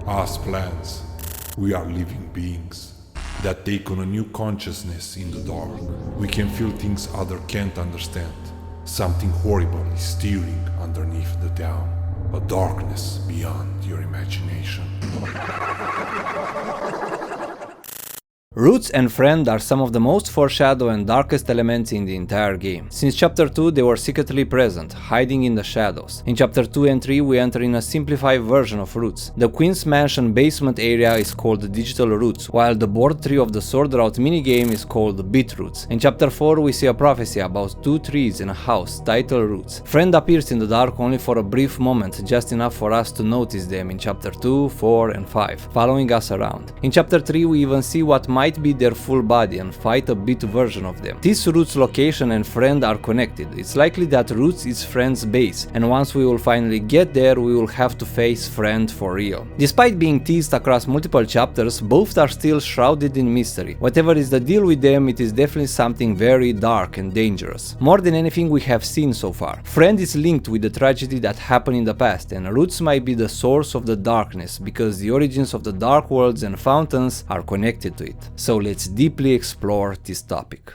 As plants, we are living beings that take on a new consciousness in the dark. We can feel things others can't understand. Something horrible is stirring underneath the town. A darkness beyond your imagination. Roots and Friend are some of the most foreshadowed and darkest elements in the entire game. Since Chapter 2 they were secretly present, hiding in the shadows. In Chapter 2 and 3 we enter in a simplified version of Roots. The Queen's Mansion basement area is called Digital Roots, while the board tree of the Sword Route minigame is called Bit Roots. In Chapter 4 we see a prophecy about 2 trees in a house, titled Roots. Friend appears in the dark only for a brief moment, just enough for us to notice them in Chapter 2, 4 and 5, following us around. In Chapter 3 we even see what might be their full body and fight a bit version of them. This Roots location and Friend are connected. It's likely that Roots is Friend's base, and once we will finally get there we will have to face Friend for real. Despite being teased across multiple chapters, both are still shrouded in mystery. Whatever is the deal with them, it is definitely something very dark and dangerous. More than anything we have seen so far. Friend is linked with the tragedy that happened in the past, and Roots might be the source of the darkness because the origins of the dark worlds and fountains are connected to it. So let's deeply explore this topic.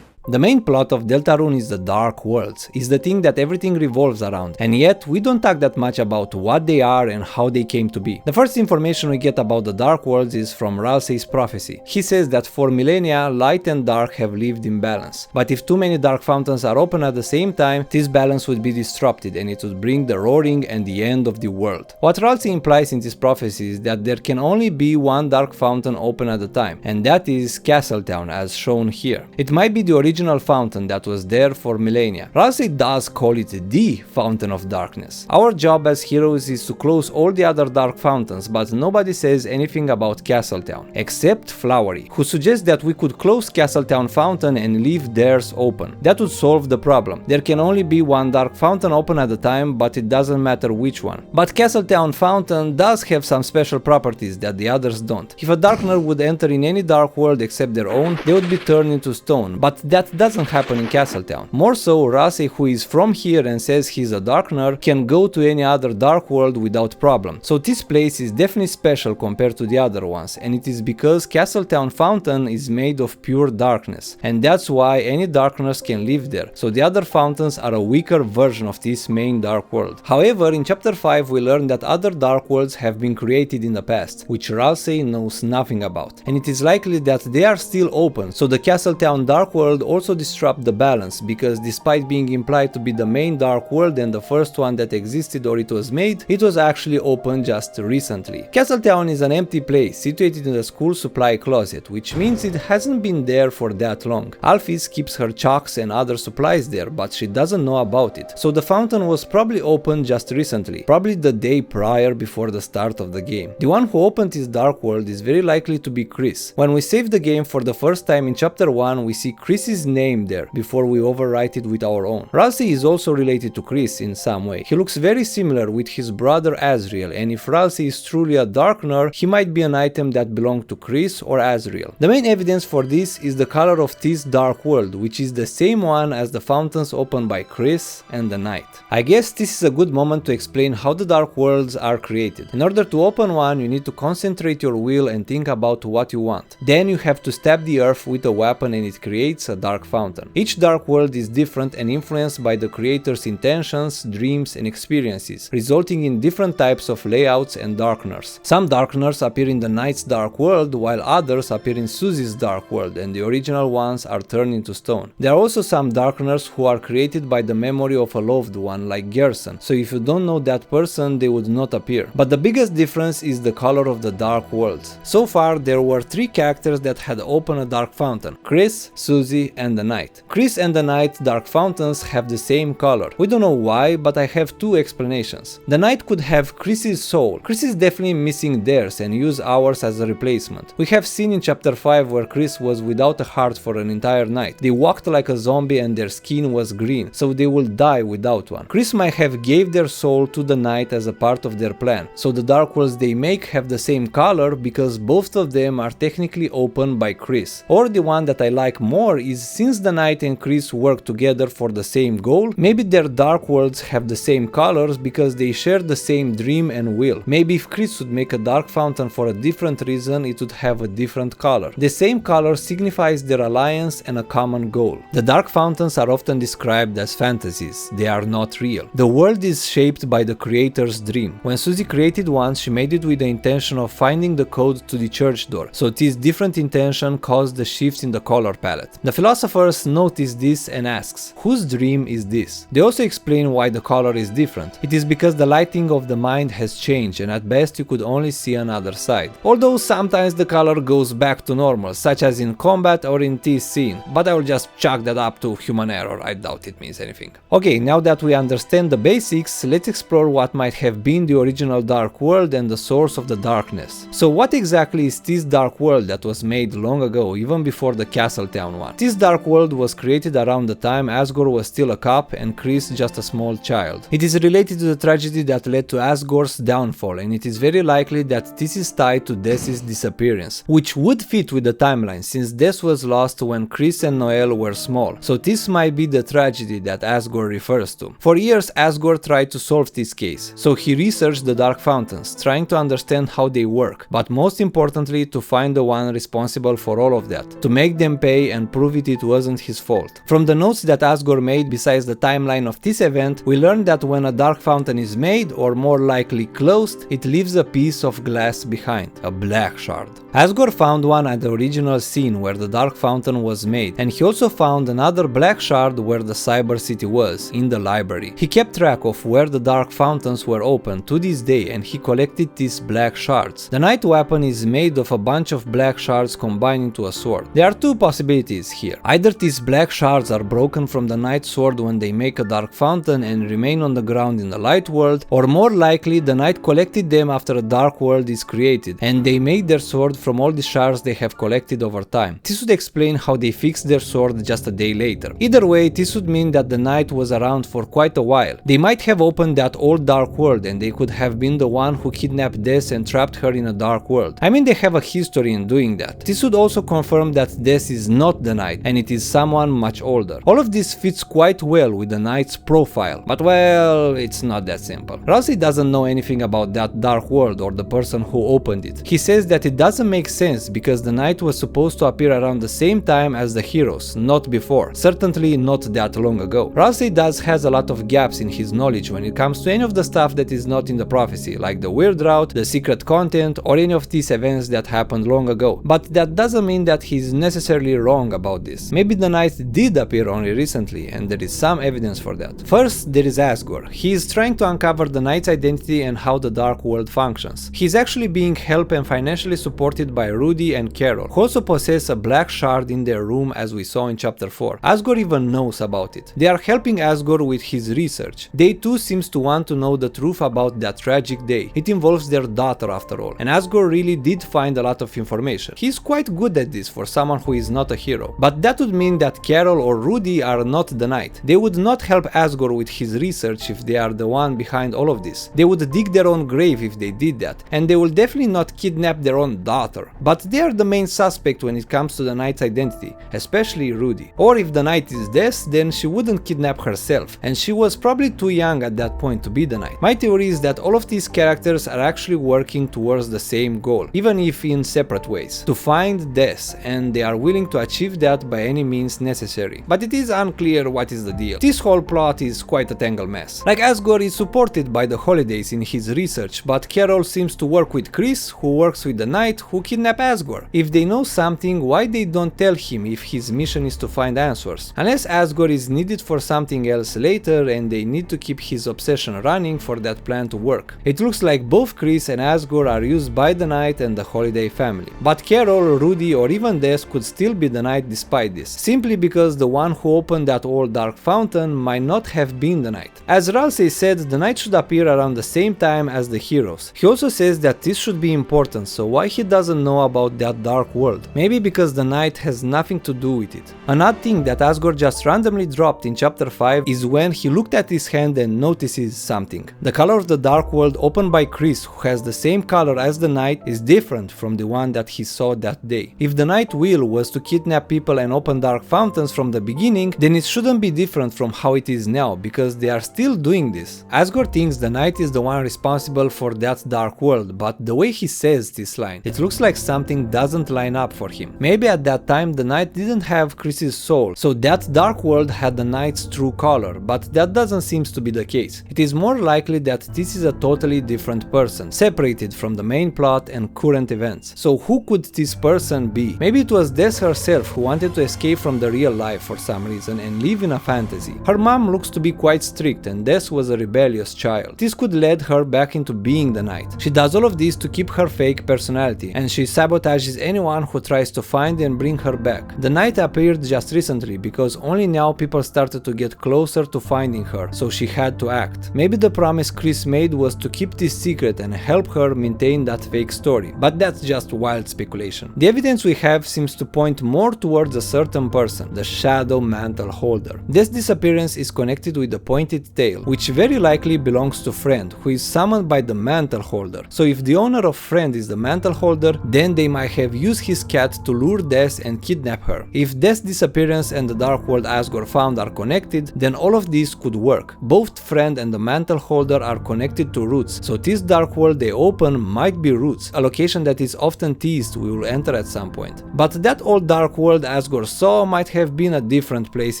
The main plot of Deltarune is the Dark Worlds, is the thing that everything revolves around, and yet we don't talk that much about what they are and how they came to be. The first information we get about the Dark Worlds is from Ralsei's prophecy. He says that for millennia, light and dark have lived in balance, but if too many dark fountains are open at the same time, this balance would be disrupted and it would bring the roaring and the end of the world. What Ralsei implies in this prophecy is that there can only be one dark fountain open at a time, and that is Castletown as shown here. It might be the original fountain that was there for millennia. Ralsei does call it the Fountain of Darkness. Our job as heroes is to close all the other dark fountains, but nobody says anything about Castletown, except Flowery, who suggests that we could close Castletown fountain and leave theirs open. That would solve the problem. There can only be one dark fountain open at a time, but it doesn't matter which one. But Castletown fountain does have some special properties that the others don't. If a darkner would enter in any dark world except their own, they would be turned into stone, but that doesn't happen in Castletown. More so, Ralsei, who is from here and says he's a darkner, can go to any other dark world without problem. So this place is definitely special compared to the other ones, and it is because Castletown fountain is made of pure darkness, and that's why any darkners can live there, so the other fountains are a weaker version of this main dark world. However, in chapter 5 we learn that other dark worlds have been created in the past, which Ralsei knows nothing about, and it is likely that they are still open, so the Castletown dark world also disrupt the balance, because despite being implied to be the main dark world and the first one that existed or it was made, it was actually opened just recently. Castletown is an empty place situated in the school supply closet, which means it hasn't been there for that long. Alphys keeps her chalks and other supplies there, but she doesn't know about it, so the fountain was probably opened just recently, probably the day prior before the start of the game. The one who opened this dark world is very likely to be Chris. When we save the game for the first time in chapter 1, we see Chris's name there before we overwrite it with our own. Ralsei is also related to Chris in some way. He looks very similar with his brother Asriel, and if Ralsei is truly a darkner, he might be an item that belonged to Chris or Asriel. The main evidence for this is the color of this dark world, which is the same one as the fountains opened by Chris and the Knight. I guess this is a good moment to explain how the dark worlds are created. In order to open one, you need to concentrate your will and think about what you want. Then you have to stab the earth with a weapon and it creates a dark fountain. Each dark world is different and influenced by the creator's intentions, dreams and experiences, resulting in different types of layouts and darkners. Some darkners appear in the Knight's dark world, while others appear in Susie's dark world, and the original ones are turned into stone. There are also some darkners who are created by the memory of a loved one, like Gerson, so if you don't know that person, they would not appear. But the biggest difference is the color of the dark worlds. So far, there were 3 characters that had opened a dark fountain: Chris, Susie and the Knight. Chris and the Knight dark fountains have the same color. We don't know why, but I have 2 explanations. The Knight could have Chris's soul. Chris is definitely missing theirs and use ours as a replacement. We have seen in chapter 5 where Chris was without a heart for an entire night. They walked like a zombie and their skin was green, so they will die without one. Chris might have gave their soul to the Knight as a part of their plan, so the dark worlds they make have the same color because both of them are technically opened by Chris. Or the one that I like more is since the Knight and Chris work together for the same goal, maybe their dark worlds have the same colors because they share the same dream and will. Maybe if Chris would make a dark fountain for a different reason, it would have a different color. The same color signifies their alliance and a common goal. The dark fountains are often described as fantasies. They are not real. The world is shaped by the creator's dream. When Susie created one, she made it with the intention of finding the code to the church door, so this different intention caused the shift in the color palette. The philosophers notice this and asks, whose dream is this? They also explain why the color is different. It is because the lighting of the mind has changed and at best you could only see another side. Although sometimes the color goes back to normal, such as in combat or in this scene, but I will just chalk that up to human error. I doubt it means anything. Okay, now that we understand the basics, let's explore what might have been the original dark world and the source of the darkness. So what exactly is this dark world that was made long ago, even before the Castletown one? This dark world was created around the time Asgore was still a cop and Chris just a small child. It is related to the tragedy that led to Asgore's downfall, and it is very likely that this is tied to Dess's disappearance, which would fit with the timeline since Dess was lost when Chris and Noelle were small, so this might be the tragedy that Asgore refers to. For years Asgore tried to solve this case, so he researched the dark fountains, trying to understand how they work, but most importantly to find the one responsible for all of that, to make them pay and prove it wasn't his fault. From the notes that Asgore made besides the timeline of this event, we learned that when a dark fountain is made, or more likely closed, it leaves a piece of glass behind, a black shard. Asgore found one at the original scene where the dark fountain was made, and he also found another black shard where the cyber city was, in the library. He kept track of where the dark fountains were open to this day and he collected these black shards. The knight weapon is made of a bunch of black shards combined into a sword. There are two possibilities here. Either these black shards are broken from the knight's sword when they make a dark fountain and remain on the ground in the light world, or more likely the knight collected them after a dark world is created and they made their sword from all the shards they have collected over time. This would explain how they fixed their sword just a day later. Either way, this would mean that the knight was around for quite a while. They might have opened that old dark world and they could have been the one who kidnapped Dess and trapped her in a dark world. I mean, they have a history in doing that. This would also confirm that Dess is not the knight and it is someone much older. All of this fits quite well with the knight's profile, but well, it's not that simple. Rousey doesn't know anything about that dark world or the person who opened it. He says that it doesn't make sense because the knight was supposed to appear around the same time as the heroes, not before. Certainly not that long ago. Rousey has a lot of gaps in his knowledge when it comes to any of the stuff that is not in the prophecy, like the weird route, the secret content, or any of these events that happened long ago. But that doesn't mean that he's necessarily wrong about this. Maybe the knight did appear only recently, and there is some evidence for that. First, there is Asgore. He is trying to uncover the knight's identity and how the dark world functions. He's actually being helped and financially supported by Rudy and Carol, who also possess a black shard in their room as we saw in chapter 4. Asgore even knows about it. They are helping Asgore with his research. They too seems to want to know the truth about that tragic day. It involves their daughter after all, and Asgore really did find a lot of information. He's quite good at this for someone who is not a hero. But that would mean that Carol or Rudy are not the knight. They would not help Asgore with his research if they are the one behind all of this. They would dig their own grave if they did that, and they will definitely not kidnap their own daughter. But they are the main suspect when it comes to the knight's identity, especially Rudy. Or if the knight is Dess, then she wouldn't kidnap herself, and she was probably too young at that point to be the knight. My theory is that all of these characters are actually working towards the same goal, even if in separate ways, to find Dess, and they are willing to achieve that by any means necessary. But it is unclear what is the deal. This whole plot is quite a tangled mess. Like, Asgore is supported by the holidays in his research, but Carol seems to work with Chris, who works with the knight who kidnapped Asgore. If they know something, why they don't tell him if his mission is to find answers? Unless Asgore is needed for something else later and they need to keep his obsession running for that plan to work. It looks like both Chris and Asgore are used by the knight and the holiday family. But Carol, Rudy, or even Dess could still be the knight despite this, simply because the one who opened that old dark fountain might not have been the knight. As Rousey said, the knight should appear around the same time as the heroes. He also says that this should be important, so why he doesn't know about that dark world? Maybe because the knight has nothing to do with it. Another thing that Asgore just randomly dropped in chapter 5 is when he looked at his hand and notices something. The color of the dark world opened by Chris, who has the same color as the knight, is different from the one that he saw that day. If the knight will was to kidnap people and and open dark fountains from the beginning, then it shouldn't be different from how it is now, because they are still doing this. Asgore thinks the knight is the one responsible for that dark world, but the way he says this line, it looks like something doesn't line up for him. Maybe at that time the knight didn't have Chris's soul, so that dark world had the knight's true color, but that doesn't seem to be the case. It is more likely that this is a totally different person, separated from the main plot and current events. So who could this person be? Maybe it was Des herself who wanted to escape from the real life for some reason and live in a fantasy. Her mom looks to be quite strict and Des was a rebellious child. This could lead her back into being the knight. She does all of this to keep her fake personality, and she sabotages anyone who tries to find and bring her back. The knight appeared just recently because only now people started to get closer to finding her, so she had to act. Maybe the promise Chris made was to keep this secret and help her maintain that fake story, but that's just wild speculation. The evidence we have seems to point more towards a certain person, the Shadow Mantle Holder. This disappearance is connected with the pointed tail, which very likely belongs to Friend, who is summoned by the Mantle Holder. So if the owner of Friend is the Mantle Holder, then they might have used his cat to lure Des and kidnap her. If Des' disappearance and the Dark World Asgore found are connected, then all of this could work. Both Friend and the Mantle Holder are connected to Roots, so this Dark World they open might be Roots, a location that is often teased we will enter at some point. But that old Dark World Asgore saw might have been a different place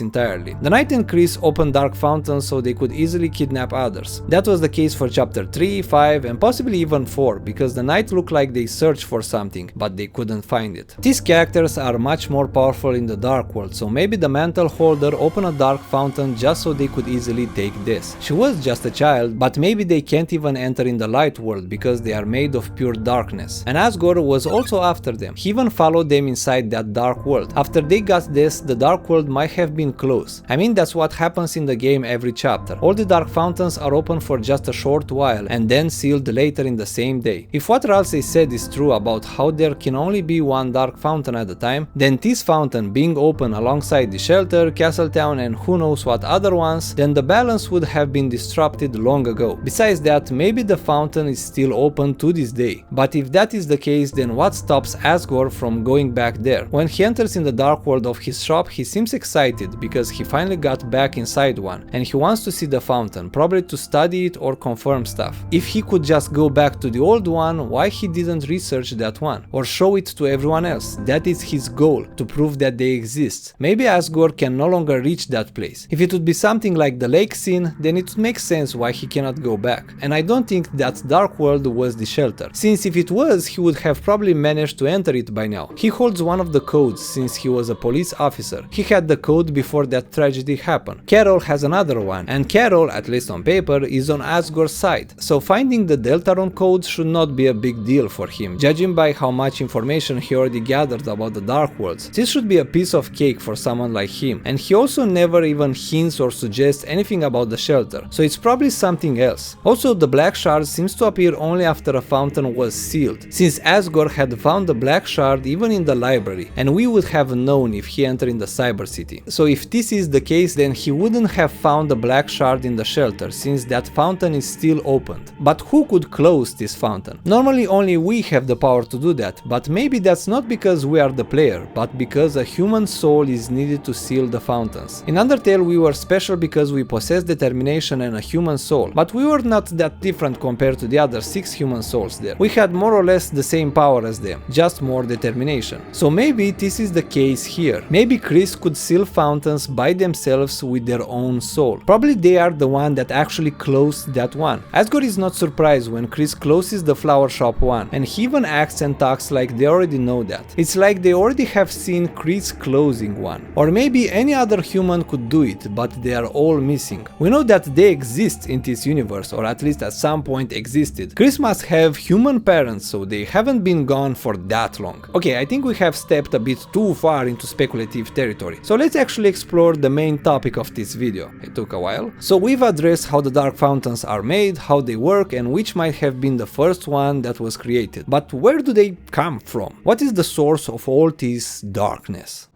entirely. The Knight and Chris opened dark fountains so they could easily kidnap others. That was the case for chapter 3, 5 and possibly even 4, because the Knight looked like they searched for something, but they couldn't find it. These characters are much more powerful in the Dark World, so maybe the Mantle Holder opened a dark fountain just so they could easily take this. She was just a child, but maybe they can't even enter in the Light World because they are made of pure darkness. And Asgore was also after them. He even followed them inside that Dark World. After they got this, the Dark World might have been closed. I mean, that's what happens in the game every chapter. All the dark fountains are open for just a short while and then sealed later in the same day. If what Ralsei said is true about how there can only be one dark fountain at a time, then this fountain being open alongside the shelter, Castletown and who knows what other ones, then the balance would have been disrupted long ago. Besides that, maybe the fountain is still open to this day. But if that is the case, then what stops Asgore from going back there? When he enters in the Dark World of his shop, he seems excited because he finally got back inside one and he wants to see the fountain, probably to study it or confirm stuff. If he could just go back to the old one, why he didn't research that one or show it to everyone else? That is his goal, to prove that they exist. Maybe Asgore can no longer reach that place. If it would be something like the lake scene, then it would make sense why he cannot go back. And I don't think that Dark World was the shelter, since if it was, he would have probably managed to enter it by now. He holds one of the codes since he was a police officer. He had the code before that tragedy happened. Carol has another one, and Carol, at least on paper, is on Asgore's side. So finding the Deltarune codes should not be a big deal for him, judging by how much information he already gathered about the Dark Worlds. This should be a piece of cake for someone like him, and he also never even hints or suggests anything about the shelter, so it's probably something else. Also, the Black Shard seems to appear only after a fountain was sealed, since Asgore had found the Black Shard even in the library, and we would have known if he entered in the Cyber City. So if this is the case, then he wouldn't have found the Black Shard in the shelter, since that fountain is still opened. But who could close this fountain? Normally only we have the power to do that, but maybe that's not because we are the player, but because a human soul is needed to seal the fountains. In Undertale we were special because we possessed determination and a human soul, but we were not that different compared to the other 6 human souls there. We had more or less the same power as them, just more determination. So maybe this is the case here. Maybe Chris could seal fountains by themselves with their own soul. Probably they are the one that actually closed that one. Asgore is not surprised when Chris closes the flower shop one, and he even acts and talks like they already know that. It's like they already have seen Chris closing one. Or maybe any other human could do it, but they are all missing. We know that they exist in this universe, or at least at some point existed. Chris must have human parents, so they haven't been gone for that long. Okay, I think we have stepped a bit too far into speculative territory, so let's actually explore the main topic of this video. It took a while. So we've addressed how the dark fountains are made, how they work, and which might have been the first one that was created. But where do they come from? What is the source of all this darkness?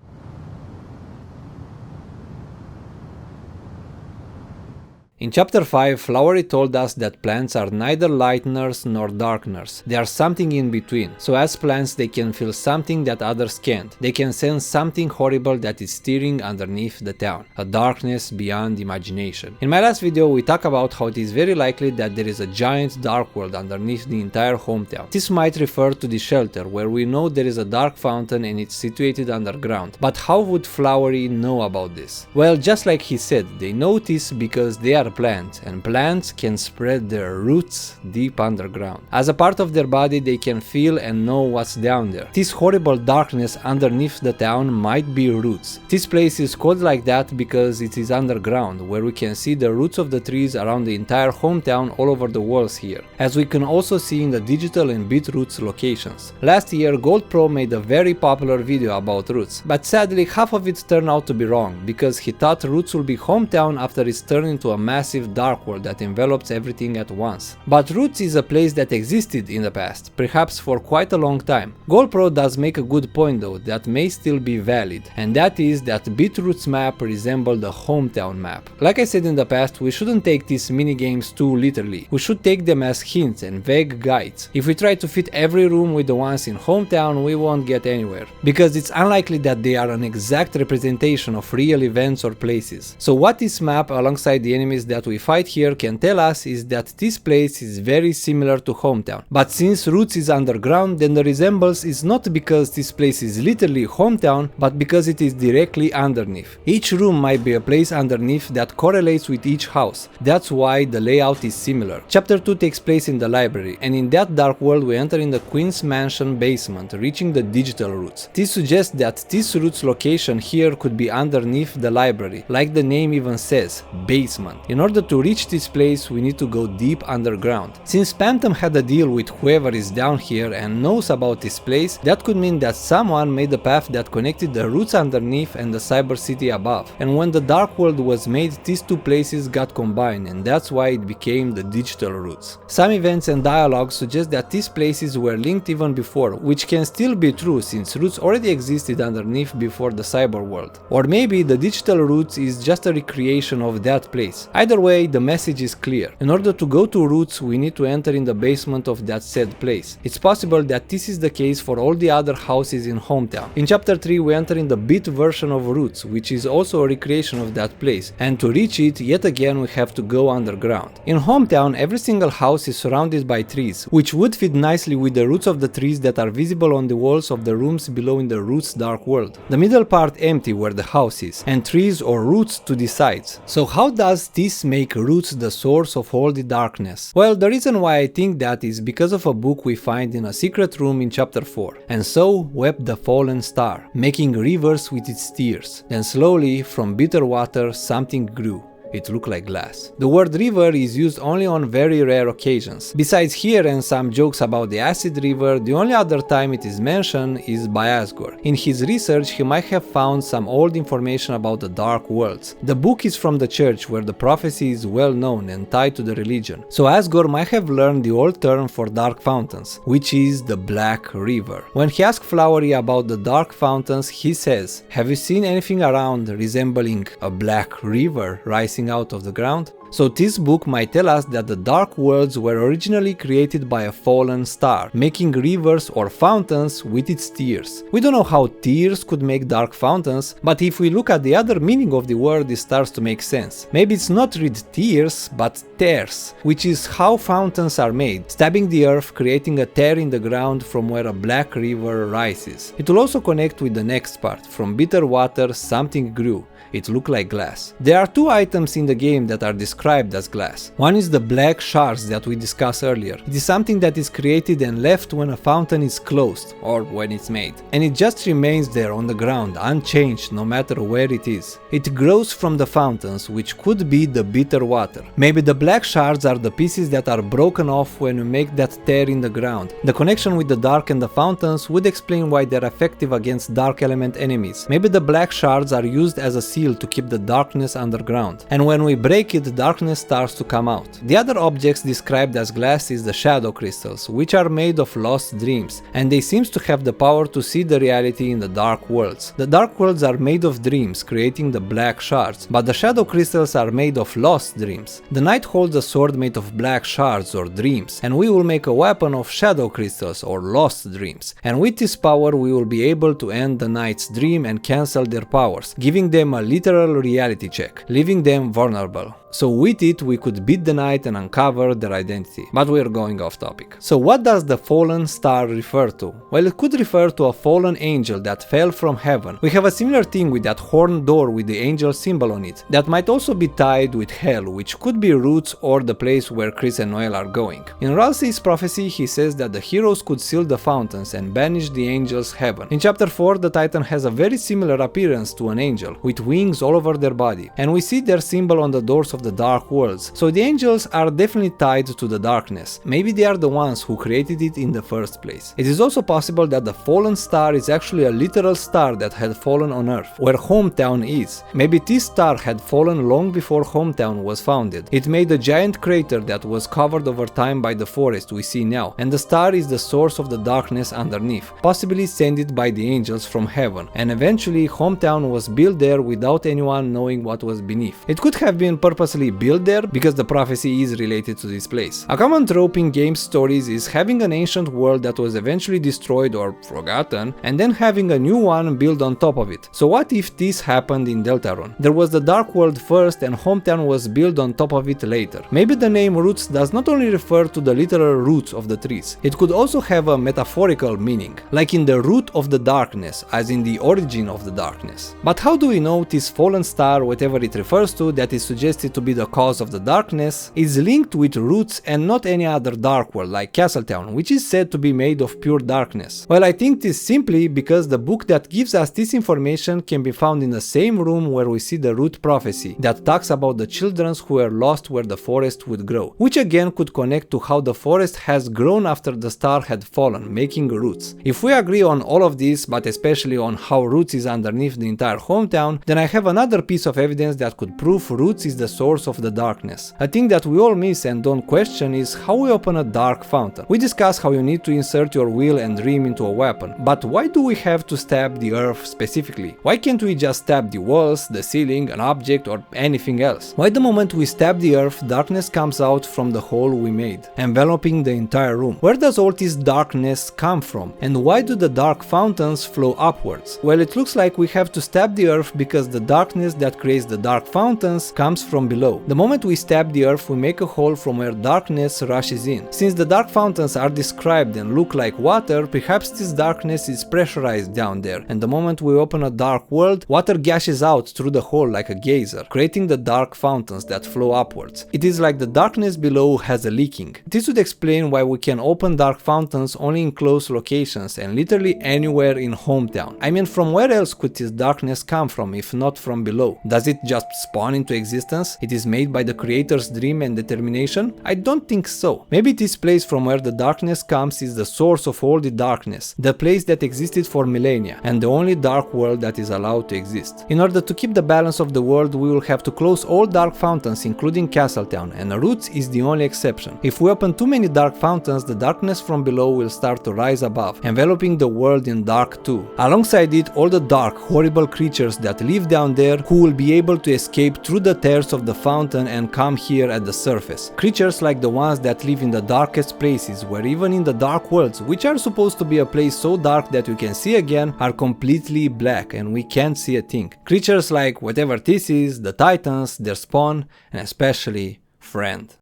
In chapter 5, Flowery told us that plants are neither lighteners nor darkeners, they are something in between, so as plants they can feel something that others can't, they can sense something horrible that is stirring underneath the town, a darkness beyond imagination. In my last video we talked about how it is very likely that there is a giant dark world underneath the entire hometown. This might refer to the shelter, where we know there is a dark fountain and it's situated underground, but how would Flowery know about this? Well, just like he said, they know this because they are plants, and plants can spread their roots deep underground. As a part of their body they can feel and know what's down there. This horrible darkness underneath the town might be roots. This place is called like that because it is underground, where we can see the roots of the trees around the entire hometown all over the walls here, as we can also see in the digital and bit roots locations. Last year Gold Pro made a very popular video about roots, but sadly half of it turned out to be wrong, because he thought roots will be hometown after it's turned into a massive dark world that envelops everything at once. But Roots is a place that existed in the past, perhaps for quite a long time. GoldPro does make a good point though that may still be valid, and that is that Bitroots map resembled a hometown map. Like I said in the past, we shouldn't take these minigames too literally, we should take them as hints and vague guides. If we try to fit every room with the ones in hometown, we won't get anywhere, because it's unlikely that they are an exact representation of real events or places. So what this map alongside the enemies that we fight here can tell us is that this place is very similar to hometown. But since Roots is underground, then the resemblance is not because this place is literally hometown, but because it is directly underneath. Each room might be a place underneath that correlates with each house. That's why the layout is similar. Chapter 2 takes place in the library, and in that dark world we enter in the Queen's Mansion basement, reaching the digital roots. This suggests that this root's location here could be underneath the library, like the name even says, basement. In order to reach this place we need to go deep underground. Since Phantom had a deal with whoever is down here and knows about this place, that could mean that someone made a path that connected the roots underneath and the cyber city above. And when the dark world was made, these two places got combined, and that's why it became the digital roots. Some events and dialogues suggest that these places were linked even before, which can still be true since roots already existed underneath before the cyber world. Or maybe the digital roots is just a recreation of that place. Either way, the message is clear. In order to go to Roots, we need to enter in the basement of that said place. It's possible that this is the case for all the other houses in hometown. In chapter 3 we enter in the bit version of Roots, which is also a recreation of that place, and to reach it, yet again we have to go underground. In hometown, every single house is surrounded by trees, which would fit nicely with the roots of the trees that are visible on the walls of the rooms below in the Roots dark world. The middle part empty where the house is, and trees or roots to the sides. So how does this make Roots the source of all the darkness? Well, the reason why I think that is because of a book we find in a secret room in chapter 4. And so wept the fallen star, making rivers with its tears. Then slowly, from bitter water, something grew. It looked like glass. The word river is used only on very rare occasions. Besides here and some jokes about the acid river, the only other time it is mentioned is by Asgore. In his research he might have found some old information about the dark worlds. The book is from the church, where the prophecy is well known and tied to the religion. So Asgore might have learned the old term for dark fountains, which is the Black River. When he asks Flowery about the dark fountains, he says, "Have you seen anything around resembling a black river rising out of the ground?" So this book might tell us that the dark worlds were originally created by a fallen star, making rivers or fountains with its tears. We don't know how tears could make dark fountains, but if we look at the other meaning of the word, it starts to make sense. Maybe it's not read tears, but tears, which is how fountains are made, stabbing the earth, creating a tear in the ground from where a black river rises. It will also connect with the next part. From bitter water something grew. It looked like glass. There are two items in the game that are described as glass. One is the black shards that we discussed earlier. It is something that is created and left when a fountain is closed, or when it's made. And it just remains there on the ground, unchanged no matter where it is. It grows from the fountains, which could be the bitter water. Maybe the black shards are the pieces that are broken off when we make that tear in the ground. The connection with the dark and the fountains would explain why they're effective against dark element enemies. Maybe the black shards are used as a seal to keep the darkness underground. And when we break it, the darkness starts to come out. The other objects described as glass is the shadow crystals, which are made of lost dreams, and they seem to have the power to see the reality in the dark worlds. The dark worlds are made of dreams, creating the black shards, but the shadow crystals are made of lost dreams. The knight holds a sword made of black shards or dreams, and we will make a weapon of shadow crystals or lost dreams, and with this power we will be able to end the knight's dream and cancel their powers, giving them a literal reality check, leaving them vulnerable. So with it we could beat the knight and uncover their identity. But we're going off topic. So what does the fallen star refer to? Well, it could refer to a fallen angel that fell from heaven. We have a similar thing with that horned door with the angel symbol on it, that might also be tied with hell, which could be Roots or the place where Chris and Noel are going. In Ralsei's prophecy he says that the heroes could seal the fountains and banish the angels' heaven. In chapter 4 the Titan has a very similar appearance to an angel, with wings all over their body, and we see their symbol on the doors of the dark worlds, so the angels are definitely tied to the darkness. Maybe they are the ones who created it in the first place. It is also possible that the fallen star is actually a literal star that had fallen on Earth, where Hometown is. Maybe this star had fallen long before Hometown was founded. It made a giant crater that was covered over time by the forest we see now, and the star is the source of the darkness underneath, possibly sent by the angels from heaven, and eventually Hometown was built there without anyone knowing what was beneath. It could have been purposely built there because the prophecy is related to this place. A common trope in game stories is having an ancient world that was eventually destroyed or forgotten, and then having a new one built on top of it. So what if this happened in Deltarune? There was the Dark World first and Hometown was built on top of it later. Maybe the name Roots does not only refer to the literal roots of the trees, it could also have a metaphorical meaning, like in the root of the darkness, as in the origin of the darkness. But how do we know this fallen star, whatever it refers to, that is suggested to be the cause of the darkness, is linked with Roots and not any other dark world like Castletown, which is said to be made of pure darkness? Well, I think this simply because the book that gives us this information can be found in the same room where we see the Root prophecy that talks about the children who were lost where the forest would grow, which again could connect to how the forest has grown after the star had fallen, making Roots. If we agree on all of this, but especially on how Roots is underneath the entire Hometown, then I have another piece of evidence that could prove Roots is the source of the darkness. A thing that we all miss and don't question is how we open a dark fountain. We discuss how you need to insert your will and dream into a weapon, but why do we have to stab the earth specifically? Why can't we just stab the walls, the ceiling, an object, or anything else? Why the moment we stab the earth, darkness comes out from the hole we made, enveloping the entire room? Where does all this darkness come from? And why do the dark fountains flow upwards? Well, it looks like we have to stab the earth because the darkness that creates the dark fountains comes from below. The moment we stab the earth, we make a hole from where darkness rushes in. Since the dark fountains are described and look like water, perhaps this darkness is pressurized down there, and the moment we open a dark world, water gashes out through the hole like a geyser, creating the dark fountains that flow upwards. It is like the darkness below has a leaking. This would explain why we can open dark fountains only in close locations and literally anywhere in Hometown. I mean, from where else could this darkness come from if not from below? Does it just spawn into existence? It is made by the creator's dream and determination? I don't think so. Maybe this place from where the darkness comes is the source of all the darkness, the place that existed for millennia, and the only dark world that is allowed to exist. In order to keep the balance of the world, we will have to close all dark fountains, including Castletown, and Roots is the only exception. If we open too many dark fountains, the darkness from below will start to rise above, enveloping the world in dark too. Alongside it, all the dark, horrible creatures that live down there who will be able to escape through the tears of the fountain and come here at the surface. Creatures like the ones that live in the darkest places, where even in the dark worlds, which are supposed to be a place so dark that we can see again, are completely black and we can't see a thing. Creatures like whatever this is, the Titans, their spawn, and especially Friend.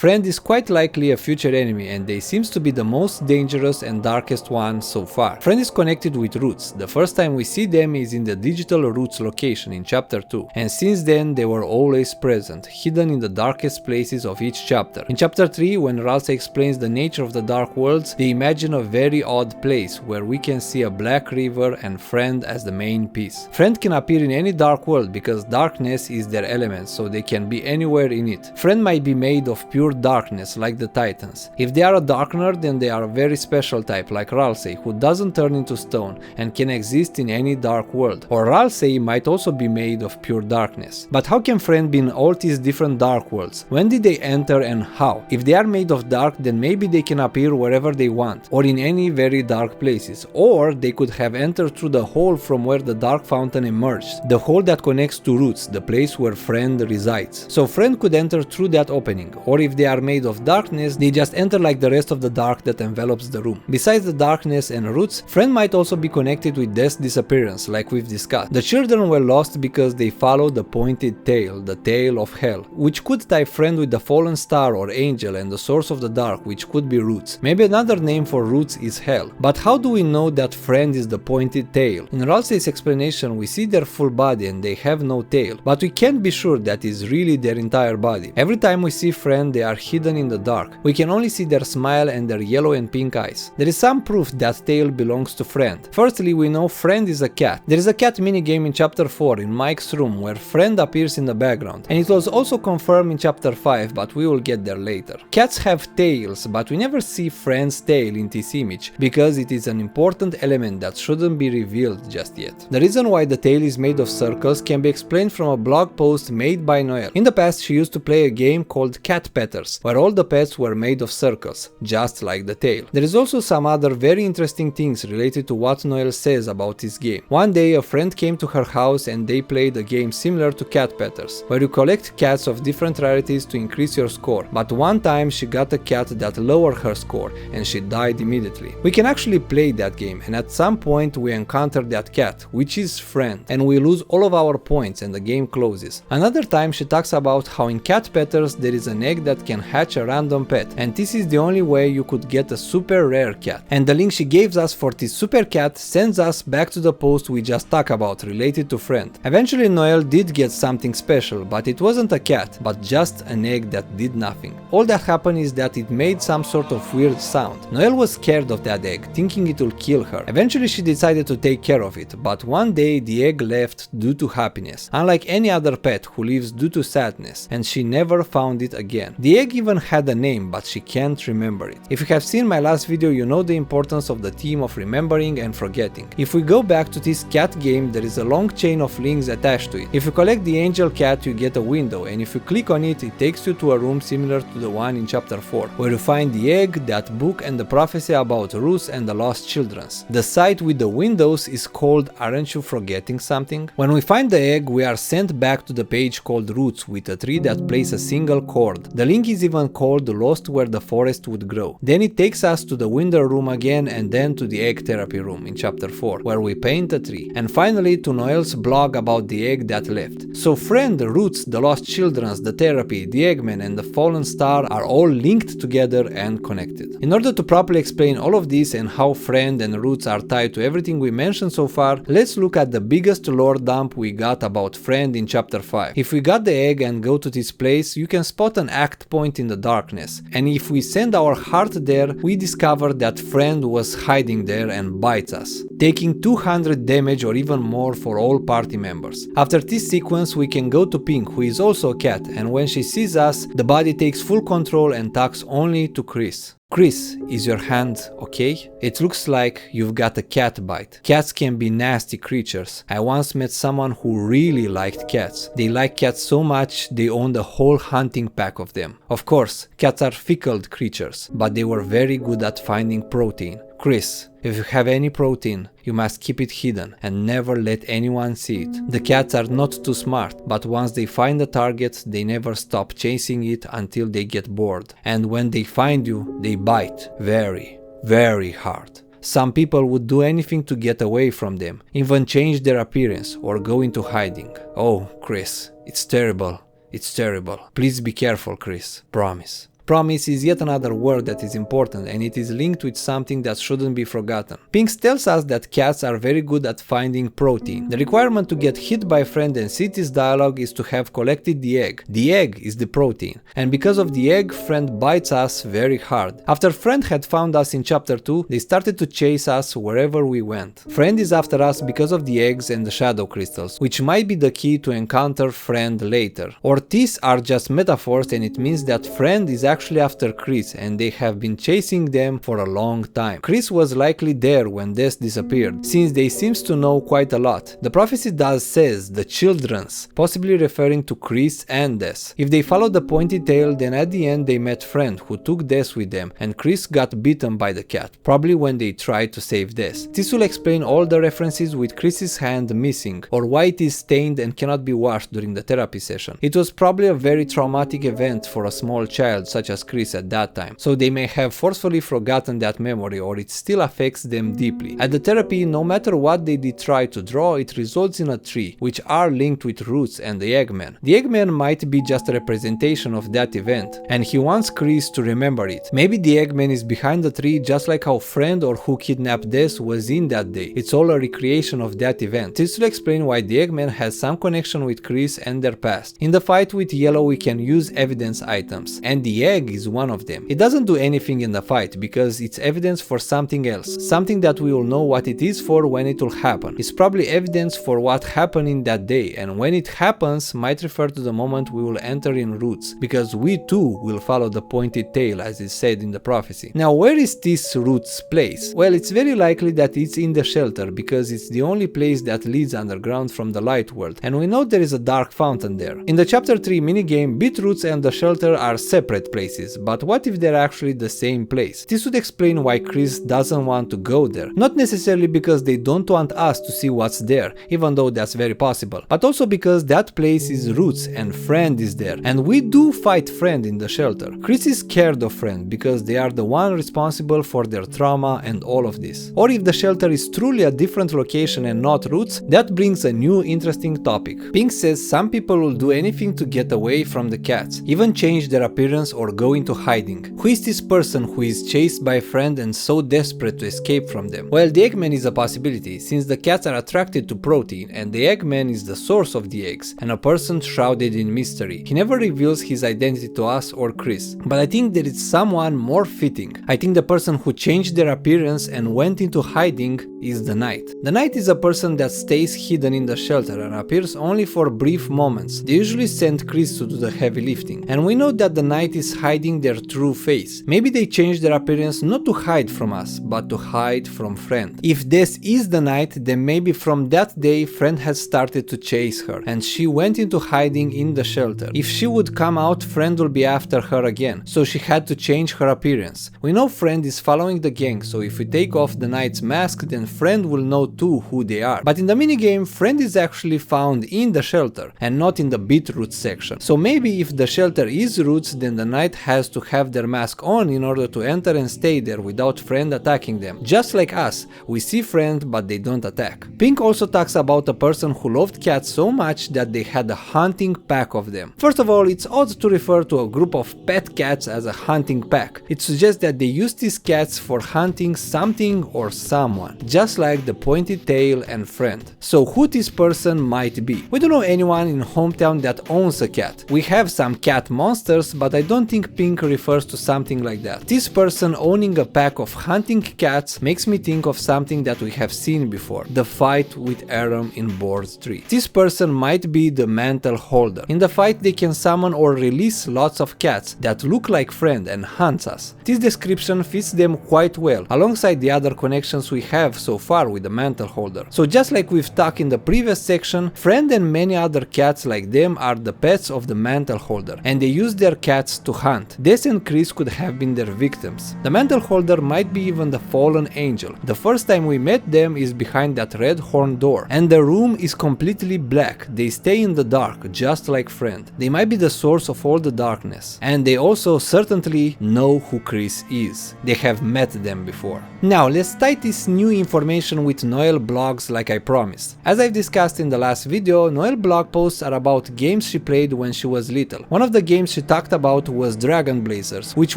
Friend is quite likely a future enemy, and they seems to be the most dangerous and darkest one so far. Friend is connected with Roots. The first time we see them is in the digital Roots location in chapter 2, and since then they were always present, hidden in the darkest places of each chapter. In chapter 3, when Ralsei explains the nature of the dark worlds, they imagine a very odd place where we can see a black river and Friend as the main piece. Friend can appear in any dark world because darkness is their element, so they can be anywhere in it. Friend might be made of pure pure darkness like the Titans. If they are a darkener, then they are a very special type like Ralsei, who doesn't turn into stone and can exist in any dark world. Or Ralsei might also be made of pure darkness. But how can Friend be in all these different dark worlds? When did they enter and how? If they are made of dark, then maybe they can appear wherever they want, or in any very dark places. Or they could have entered through the hole from where the dark fountain emerged, the hole that connects to Roots, the place where Friend resides. So Friend could enter through that opening, or if they are made of darkness, they just enter like the rest of the dark that envelops the room. Besides the darkness and Roots, Friend might also be connected with Death's disappearance, like we've discussed. The children were lost because they followed the pointed tail, the tail of hell, which could tie Friend with the fallen star or angel and the source of the dark, which could be Roots. Maybe another name for Roots is hell. But how do we know that Friend is the pointed tail? In Ralsei's explanation, we see their full body and they have no tail, but we can't be sure that is really their entire body. Every time we see Friend, they are hidden in the dark. We can only see their smile and their yellow and pink eyes. There is some proof that tail belongs to Friend. Firstly, we know Friend is a cat. There is a cat minigame in chapter 4 in Mike's room where Friend appears in the background, and it was also confirmed in chapter 5, but we will get there later. Cats have tails, but we never see Friend's tail in this image, because it is an important element that shouldn't be revealed just yet. The reason why the tail is made of circles can be explained from a blog post made by Noelle. In the past, she used to play a game called Cat Petters, where all the pets were made of circles, just like the tail. There is also some other very interesting things related to what Noelle says about this game. One day a friend came to her house and they played a game similar to Cat Petters, where you collect cats of different rarities to increase your score, but one time she got a cat that lowered her score and she died immediately. We can actually play that game, and at some point we encounter that cat, which is Friend, and we lose all of our points and the game closes. Another time she talks about how in Cat Petters there is an egg that can hatch a random pet, and this is the only way you could get a super rare cat. And the link she gives us for this super cat sends us back to the post we just talked about related to Friend. Eventually Noelle did get something special, but it wasn't a cat, but just an egg that did nothing. All that happened is that it made some sort of weird sound. Noelle was scared of that egg, thinking it will kill her. Eventually she decided to take care of it, but one day the egg left due to happiness, unlike any other pet who lives due to sadness, and she never found it again. The egg even had a name, but she can't remember it. If you have seen my last video, you know the importance of the theme of remembering and forgetting. If we go back to this cat game, there is a long chain of links attached to it. If you collect the angel cat, you get a window, and if you click on it, it takes you to a room similar to the one in chapter 4, where you find the egg, that book, and the prophecy about Ruth and the lost children's. The site with the windows is called Aren't You Forgetting Something? When we find the egg, we are sent back to the page called Roots with a tree that plays a single chord. The link is even called Lost Where the Forest Would Grow. Then it takes us to the window room again, and then to the egg therapy room in chapter 4, where we paint a tree. And finally to Noelle's blog about the egg that left. So Friend, Roots, the lost children's, the therapy, the Eggman, and the fallen star are all linked together and connected. In order to properly explain all of this and how Friend and Roots are tied to everything we mentioned so far, let's look at the biggest lore dump we got about Friend in chapter 5. If we got the egg and go to this place, you can spot an act point in the darkness, and if we send our heart there, we discover that Friend was hiding there and bites us, taking 200 damage or even more for all party members. After this sequence, we can go to Pink, who is also a cat, and when she sees us, the body takes full control and talks only to Chris. Chris, is your hand okay? It looks like you've got a cat bite. Cats can be nasty creatures. I once met someone who really liked cats. They like cats so much they owned a whole hunting pack of them. Of course, cats are fickle creatures, but they were very good at finding protein. Chris, if you have any protein, you must keep it hidden and never let anyone see it. The cats are not too smart, but once they find a target, they never stop chasing it until they get bored. And when they find you, they bite very, very hard. Some people would do anything to get away from them, even change their appearance or go into hiding. Oh, Chris, it's terrible. It's terrible. Please be careful, Chris. Promise. Promise is yet another word that is important, and it is linked with something that shouldn't be forgotten. Pinks tells us that cats are very good at finding protein. The requirement to get hit by Friend and see this dialogue is to have collected the egg. The egg is the protein, and because of the egg, Friend bites us very hard. After Friend had found us in chapter 2, they started to chase us wherever we went. Friend is after us because of the eggs and the shadow crystals, which might be the key to encounter Friend later. Or these are just metaphors, and it means that Friend is actually actually after Chris and they have been chasing them for a long time. Chris was likely there when Des disappeared, since they seems to know quite a lot. The prophecy does says the children's, possibly referring to Chris and Des. If they follow the pointed tail, then at the end they met Friend who took Des with them and Chris got bitten by the cat, probably when they tried to save Des. This will explain all the references with Chris's hand missing, or why it is stained and cannot be washed during the therapy session. It was probably a very traumatic event for a small child such as Chris at that time, so they may have forcefully forgotten that memory or it still affects them deeply. At the therapy, no matter what they did try to draw, it results in a tree, which are linked with roots and the Eggman. The Eggman might be just a representation of that event, and he wants Chris to remember it. Maybe the Eggman is behind the tree just like how Friend or who kidnapped Des was in that day. It's all a recreation of that event. This will explain why the Eggman has some connection with Chris and their past. In the fight with Yellow we can use evidence items, and the egg is one of them. It doesn't do anything in the fight because it's evidence for something else, something that we will know what it is for when it will happen. It's probably evidence for what happened in that day, and when it happens might refer to the moment we will enter in Roots, because we too will follow the pointed tail as is said in the prophecy. Now where is this Roots place? Well, it's very likely that it's in the shelter because it's the only place that leads underground from the light world, and we know there is a dark fountain there. In the chapter 3 minigame, Beetroots and the shelter are separate places, but what if they're actually the same place? This would explain why Chris doesn't want to go there. Not necessarily because they don't want us to see what's there, even though that's very possible, but also because that place is Roots and Friend is there, and we do fight Friend in the shelter. Chris is scared of Friend because they are the one responsible for their trauma and all of this. Or if the shelter is truly a different location and not Roots, that brings a new interesting topic. Pink says some people will do anything to get away from the cats, even change their appearance or go into hiding. Who is this person who is chased by a friend and so desperate to escape from them? Well, the Eggman is a possibility, since the cats are attracted to protein and the Eggman is the source of the eggs, and a person shrouded in mystery. He never reveals his identity to us or Chris, but I think there is someone more fitting. I think the person who changed their appearance and went into hiding is the Knight. The Knight is a person that stays hidden in the shelter and appears only for brief moments. They usually send Chris to do the heavy lifting, and we know that the Knight is hiding their true face. Maybe they changed their appearance not to hide from us, but to hide from Friend. If this is the Knight, then maybe from that day Friend has started to chase her, and she went into hiding in the shelter. If she would come out, Friend will be after her again, so she had to change her appearance. We know Friend is following the gang, so if we take off the Knight's mask, then Friend will know too who they are. But in the minigame, Friend is actually found in the shelter and not in the Beetroots section. So maybe if the shelter is Roots, then the Knight has to have their mask on in order to enter and stay there without Friend attacking them. Just like us, we see Friend but they don't attack. Pink also talks about a person who loved cats so much that they had a hunting pack of them. First of all, it's odd to refer to a group of pet cats as a hunting pack. It suggests that they used these cats for hunting something or someone, just like the pointed tail and Friend. So who this person might be? We don't know anyone in hometown that owns a cat. We have some cat monsters, but I don't think Pink refers to something like that. This person owning a pack of hunting cats makes me think of something that we have seen before, the fight with Aram in board 3. This person might be the mantle holder. In the fight they can summon or release lots of cats that look like Friend and hunts us. This description fits them quite well, alongside the other connections we have so far with the mantle holder. So just like we've talked in the previous section, Friend and many other cats like them are the pets of the mantle holder, and they use their cats to hunt. Des and Chris could have been their victims. The mantle holder might be even the fallen angel. The first time we met them is behind that red horn door, and the room is completely black. They stay in the dark, just like Friend. They might be the source of all the darkness, and they also certainly know who Chris is. They have met them before. Now let's tie this new information with Noelle blogs like I promised. As I've discussed in the last video, Noelle blog posts are about games she played when she was little. One of the games she talked about was Dragon Blazers, which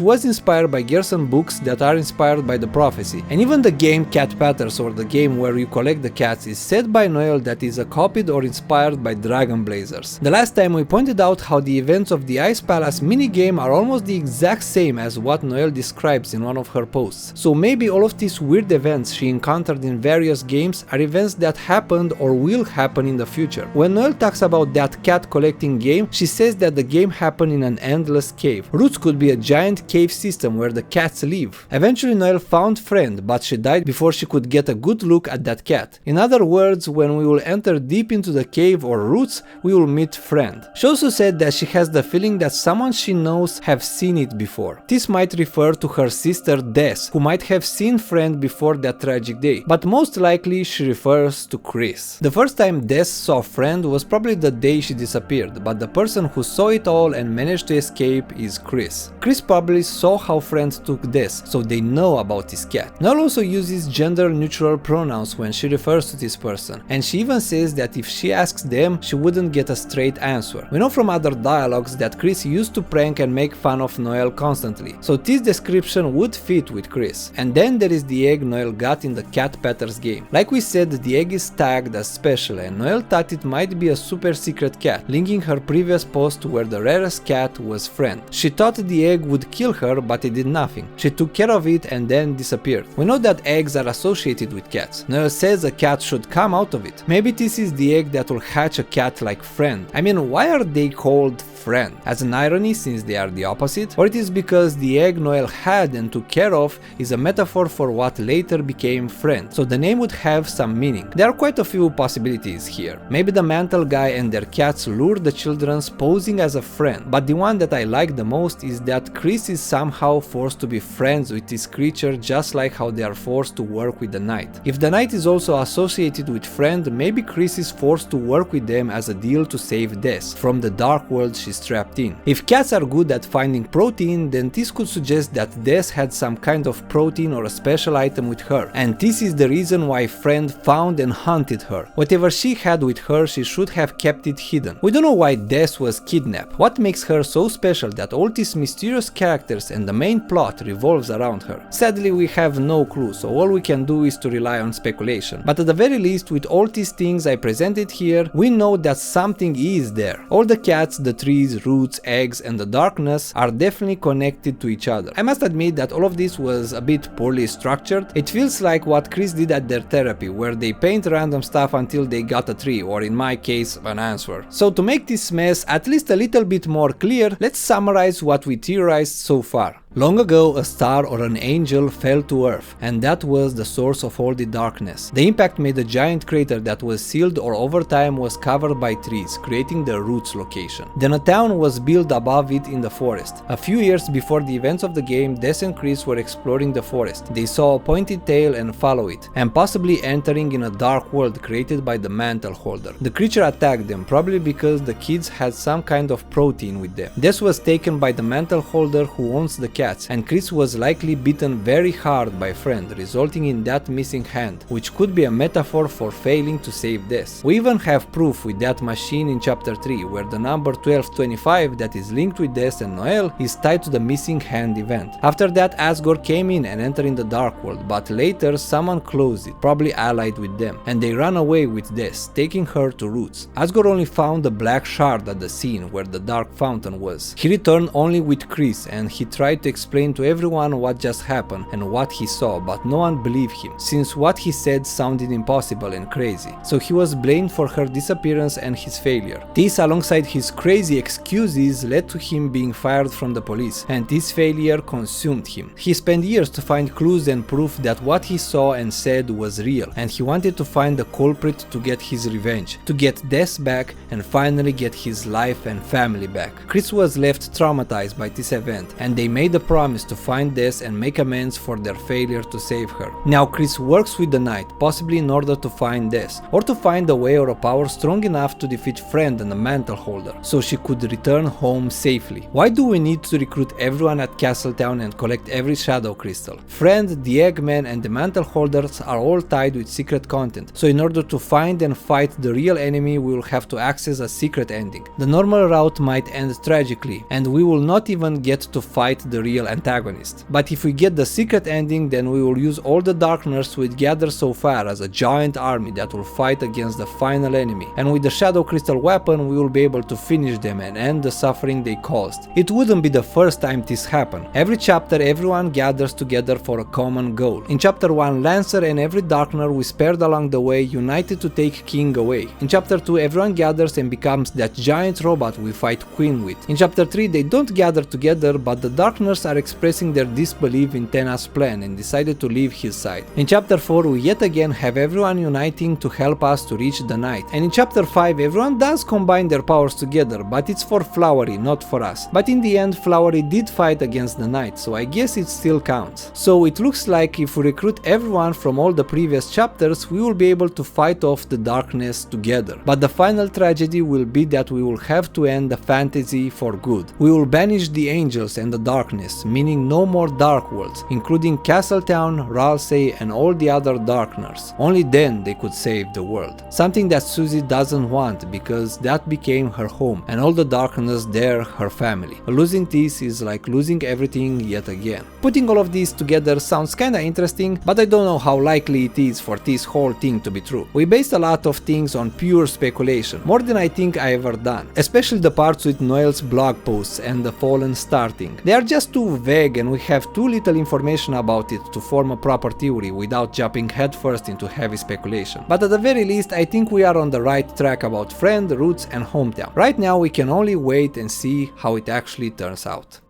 was inspired by Gerson books that are inspired by the prophecy. And even the game Cat Patters, or the game where you collect the cats, is said by Noelle that is copied or inspired by Dragon Blazers. The last time we pointed out how the events of the Ice Palace minigame are almost the exact same as what Noelle describes in one of her posts. So maybe all of these weird events she encountered encountered in various games are events that happened or will happen in the future. When Noelle talks about that cat collecting game, she says that the game happened in an endless cave. Roots could be a giant cave system where the cats live. Eventually Noelle found Friend, but she died before she could get a good look at that cat. In other words, when we will enter deep into the cave or roots, we will meet Friend. She also said that she has the feeling that someone she knows have seen it before. This might refer to her sister Des, who might have seen Friend before that tragic day, but most likely she refers to Chris. The first time Des saw Friend was probably the day she disappeared, but the person who saw it all and managed to escape is Chris. Chris probably saw how Friend took Des, so they know about his cat. Noelle also uses gender-neutral pronouns when she refers to this person, and she even says that if she asks them, she wouldn't get a straight answer. We know from other dialogues that Chris used to prank and make fun of Noelle constantly, so this description would fit with Chris. And then there is the egg Noelle got in the Cat Patters game. Like we said, the egg is tagged as special, and Noelle thought it might be a super secret cat, linking her previous post where the rarest cat was Friend. She thought the egg would kill her, but it did nothing. She took care of it and then disappeared. We know that eggs are associated with cats. Noelle says a cat should come out of it. Maybe this is the egg that will hatch a cat like Friend. I mean, why are they called Friend? As an irony, since they are the opposite? Or it is because the egg Noelle had and took care of is a metaphor for what later became Friend, so the name would have some meaning. There are quite a few possibilities here. Maybe the mantle guy and their cats lured the children posing as a friend, but the one that I like the most is that Chris is somehow forced to be friends with this creature, just like how they are forced to work with the knight. If the knight is also associated with Friend, maybe Chris is forced to work with them as a deal to save Des from the dark world she's trapped in. If cats are good at finding protein, then this could suggest that Des had some kind of protein or a special item with her, and this is the reason why Friend found and hunted her. Whatever she had with her, she should have kept it hidden. We don't know why Des was kidnapped. What makes her so special that all these mysterious characters and the main plot revolves around her? Sadly, we have no clue, so all we can do is to rely on speculation. But at the very least, with all these things I presented here, we know that something is there. All the cats, the trees, roots, eggs, and the darkness are definitely connected to each other. I must admit that all of this was a bit poorly structured. It feels like what Chris did at their therapy, where they paint random stuff until they got a tree, or in my case, an answer. So to make this mess at least a little bit more clear, let's summarize what we theorized so far. Long ago, a star or an angel fell to Earth, and that was the source of all the darkness. The impact made a giant crater that was sealed or over time was covered by trees, creating the Roots location. Then a town was built above it in the forest. A few years before the events of the game, Des and Chris were exploring the forest. They saw a pointed tail and follow it, and possibly entering in a dark world created by the mantle holder. The creature attacked them, probably because the kids had some kind of protein with them. Des was taken by the mantle holder who owns the cat, and Chris was likely beaten very hard by Friend, resulting in that missing hand, which could be a metaphor for failing to save Des. We even have proof with that machine in chapter 3, where the number 1225 that is linked with Des and Noelle is tied to the missing hand event. After that, Asgore came in and entered in the dark world, but later someone closed it, probably allied with them, and they ran away with Des, taking her to Roots. Asgore only found a black shard at the scene where the dark fountain was. He returned only with Chris, and he tried to explain to everyone what just happened and what he saw, but no one believed him, since what he said sounded impossible and crazy. So he was blamed for her disappearance and his failure. This, alongside his crazy excuses, led to him being fired from the police, and this failure consumed him. He spent years to find clues and proof that what he saw and said was real, and he wanted to find the culprit to get his revenge, to get Des back and finally get his life and family back. Chris was left traumatized by this event, and they made a promise to find Des and make amends for their failure to save her. Now Chris works with the knight, possibly in order to find Des, or to find a way or a power strong enough to defeat Friend and the mantle holder, so she could return home safely. Why do we need to recruit everyone at Castletown and collect every shadow crystal? Friend, the Eggman, and the mantle holders are all tied with secret content, so in order to find and fight the real enemy, we will have to access a secret ending. The normal route might end tragically, and we will not even get to fight the real antagonist. But if we get the secret ending, then we will use all the darkness we'd gathered so far as a giant army that will fight against the final enemy, and with the Shadow Crystal weapon we will be able to finish them and end the suffering they caused. It wouldn't be the first time this happened. Every chapter everyone gathers together for a common goal. In chapter 1, Lancer and every Darkner we spared along the way united to take King away. In chapter 2, everyone gathers and becomes that giant robot we fight Queen with. In chapter 3, they don't gather together, but the Darkners are expressing their disbelief in Tena's plan and decided to leave his side. In chapter 4, we yet again have everyone uniting to help us to reach the night. And in chapter 5, everyone does combine their powers together, but it's for Flowery, not for us. But in the end, Flowery did fight against the night, so I guess it still counts. So it looks like if we recruit everyone from all the previous chapters, we will be able to fight off the darkness together. But the final tragedy will be that we will have to end the fantasy for good. We will banish the angels and the darkness, meaning no more dark worlds, including Castletown, Ralsei and all the other Darkners. Only then they could save the world. Something that Susie doesn't want, because that became her home and all the Darkness there her family. Losing this is like losing everything yet again. Putting all of these together sounds kinda interesting, but I don't know how likely it is for this whole thing to be true. We based a lot of things on pure speculation, more than I think I ever done, especially the parts with Noel's blog posts and the Fallen starting. They are just too vague and we have too little information about it to form a proper theory without jumping headfirst into heavy speculation. But at the very least, I think we are on the right track about Friend, Roots and Hometown. Right now we can only wait and see how it actually turns out.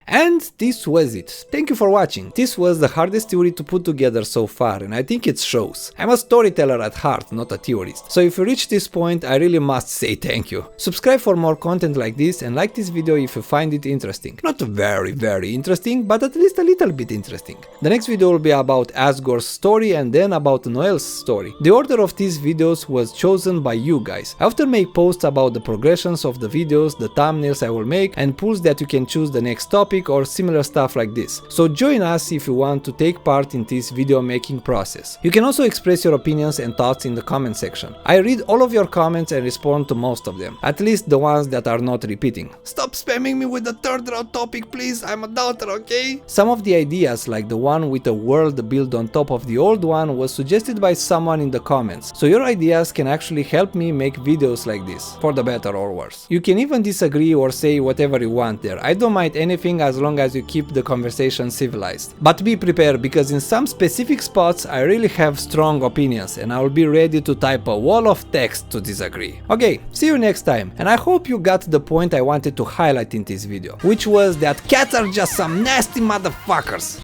And this was it. Thank you for watching. This was the hardest theory to put together so far, and I think it shows. I'm a storyteller at heart, not a theorist. So if you reach this point, I really must say thank you. Subscribe for more content like this and like this video if you find it interesting. Not very interesting, but at least a little bit interesting. The next video will be about Asgore's story and then about Noel's story. The order of these videos was chosen by you guys. I often make posts about the progressions of the videos, the thumbnails I will make, and polls that you can choose the next topic or similar stuff like this. So join us if you want to take part in this video making process. You can also express your opinions and thoughts in the comment section. I read all of your comments and respond to most of them, at least the ones that are not repeating. Stop spamming me with the third round topic please, I'm a doubter, okay? Some of the ideas, like the one with a world built on top of the old one, was suggested by someone in the comments, so your ideas can actually help me make videos like this, for the better or worse. You can even disagree or say whatever you want there, I don't mind anything as long as you keep the conversation civilized. But be prepared, because in some specific spots I really have strong opinions and I will be ready to type a wall of text to disagree. Okay, see you next time, and I hope you got the point I wanted to highlight in this video, which was that cats are just some nasty motherfuckers.